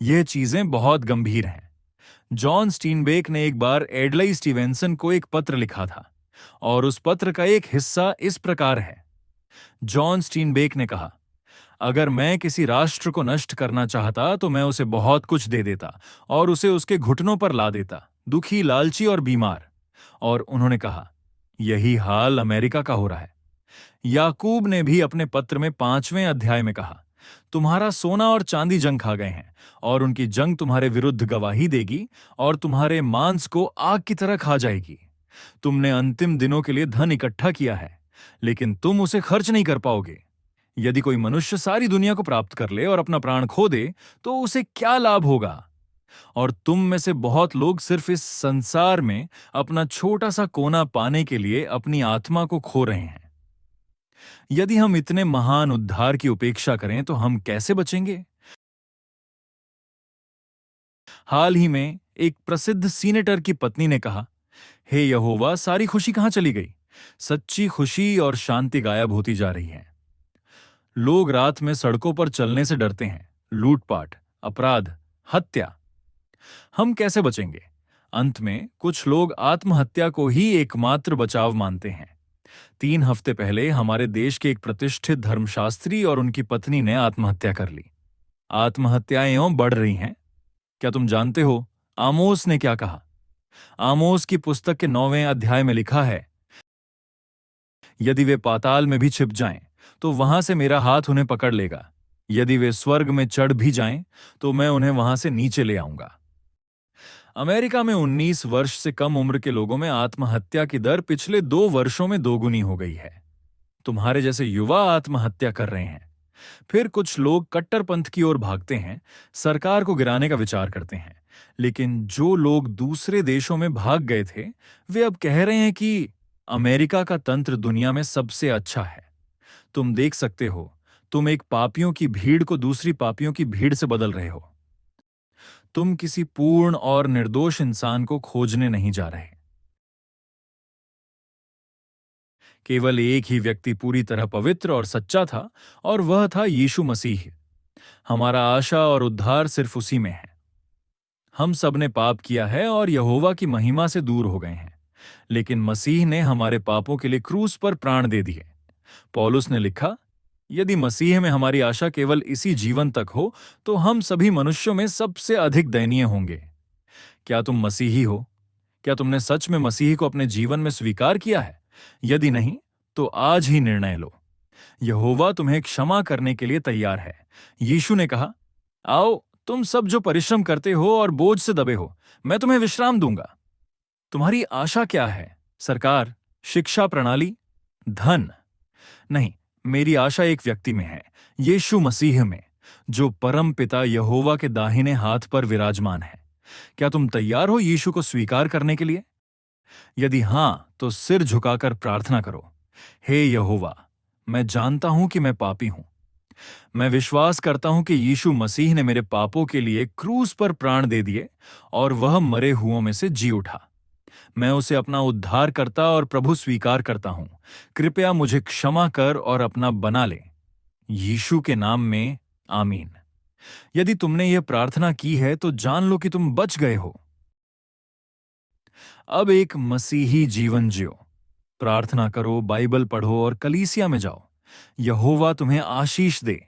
यह चीजें बहुत गंभीर हैं। जॉन स्टीनबेक ने एक बार एडलाई स्टीवेंसन को एक पत्र लिखा था और उस पत्र का एक हिस्सा इस प्रकार है। जॉन स्टीनबेक ने कहा, अगर मैं किसी राष्ट्र को नष्ट करना चाहता तो मैं उसे बहुत कुछ दे देता और उसे उसके घुटनों पर ला देता, दुखी, लालची और बीमार। और उन्होंने कहा, यही हाल अमेरिका का हो रहा है। याकूब ने भी अपने पत्र में 5वें अध्याय में कहा, तुम्हारा सोना और चांदी जंग खा गए हैं और उनकी जंग तुम्हारे विरुद्ध गवाही देगी और तुम्हारे मांस को आग की तरह खा जाएगी। तुमने अंतिम दिनों के लिए धन इकट्ठा किया है, लेकिन तुम उसे खर्च नहीं कर पाओगे। यदि कोई मनुष्य सारी दुनिया को प्राप्त कर ले और अपना प्राण खो दे, तो उसे क्या लाभ होगा? और तुम में से बहुत लोग सिर्फ इस संसार में अपना छोटा सा कोना पाने के लिए अपनी आत्मा को खो रहे हैं। यदि हम इतने महान उद्धार की उपेक्षा करें तो हम कैसे बचेंगे? हाल ही में एक प्रसिद्ध सीनेटर की पत्नी ने कहा, हे यहोवा, सारी खुशी कहां चली गई? सच्ची खुशी और शांति गायब होती जा रही है। लोग रात में सड़कों पर चलने से डरते हैं। लूटपाट, अपराध, हत्या। हम कैसे बचेंगे? अंत में कुछ लोग आत्महत्या को ही एकमात्र बचाव मानते हैं। 3 हफ्ते पहले हमारे देश के एक प्रतिष्ठित धर्मशास्त्री और उनकी पत्नी ने आत्महत्या कर ली। आत्महत्याएं यूं बढ़ रही हैं। क्या तुम जानते हो आमोस ने क्या कहा? आमोस की पुस्तक के 9वें अध्याय में लिखा है, यदि वे पाताल में भी छिप जाएं, तो वहां से मेरा हाथ उन्हें पकड़ लेगा। यदि वे स्वर्ग में चढ़ भी जाएं, तो मैं उन्हें वहां से नीचे ले आऊंगा। अमेरिका में 19 वर्ष से कम उम्र के लोगों में आत्महत्या की दर पिछले 2 वर्षों में दोगुनी हो गई है। तुम्हारे जैसे युवा आत्महत्या कर रहे हैं। फिर कुछ लोग कट्टरपंथ की ओर भागते हैं, सरकार को गिराने का विचार करते हैं। लेकिन जो लोग दूसरे देशों में भाग गए थे, वे अब कह रहे हैं कि अमेरिका का तंत्र दुनिया में सबसे अच्छा है। तुम देख सकते हो, तुम एक पापियों की भीड़ को दूसरी पापियों की भीड़ से बदल रहे हो। तुम किसी पूर्ण और निर्दोष इंसान को खोजने नहीं जा रहे। केवल एक ही व्यक्ति पूरी तरह पवित्र और सच्चा था, और वह था यीशु मसीह। हमारा आशा और उद्धार सिर्फ उसी में है। हम सब ने पाप किया है और यहोवा की महिमा से दूर हो गए हैं, लेकिन मसीह ने हमारे पापों के लिए क्रूस पर प्राण दे दिए। पौलुस ने लिखा, यदि मसीह में हमारी आशा केवल इसी जीवन तक हो, तो हम सभी मनुष्यों में सबसे अधिक दयनीय होंगे। क्या तुम मसीही हो? क्या तुमने सच में मसीह को अपने जीवन में स्वीकार किया है? यदि नहीं, तो आज ही निर्णय लो। यहोवा तुम्हें क्षमा करने के लिए तैयार है। यीशु ने कहा, आओ तुम सब जो परिश्रम करते हो और बोझ से दबे हो, मैं तुम्हें विश्राम दूंगा। तुम्हारी आशा क्या है? सरकार, शिक्षा प्रणाली, धन? नहीं, मेरी आशा एक व्यक्ति में है, यीशु मसीह में, जो परम पिता यहोवा के दाहिने हाथ पर विराजमान है। क्या तुम तैयार हो यीशु को स्वीकार करने के लिए? यदि हां, तो सिर झुकाकर प्रार्थना करो, हे यहोवा, मैं जानता हूं कि मैं पापी हूं। मैं विश्वास करता हूं कि यीशु मसीह ने मेरे पापों के लिए क्रूस पर प्राण दे दिए और वह मरे हुओं में से जी उठा। मैं उसे अपना उद्धारकर्ता और प्रभु स्वीकार करता हूं। कृपया मुझे क्षमा कर और अपना बना ले। यीशु के नाम में, आमीन। यदि तुमने यह प्रार्थना की है तो जान लो कि तुम बच गए हो। अब एक मसीही जीवन जियो। प्रार्थना करो, बाइबल पढ़ो और कलीसिया में जाओ। यहोवा तुम्हें आशीष दे।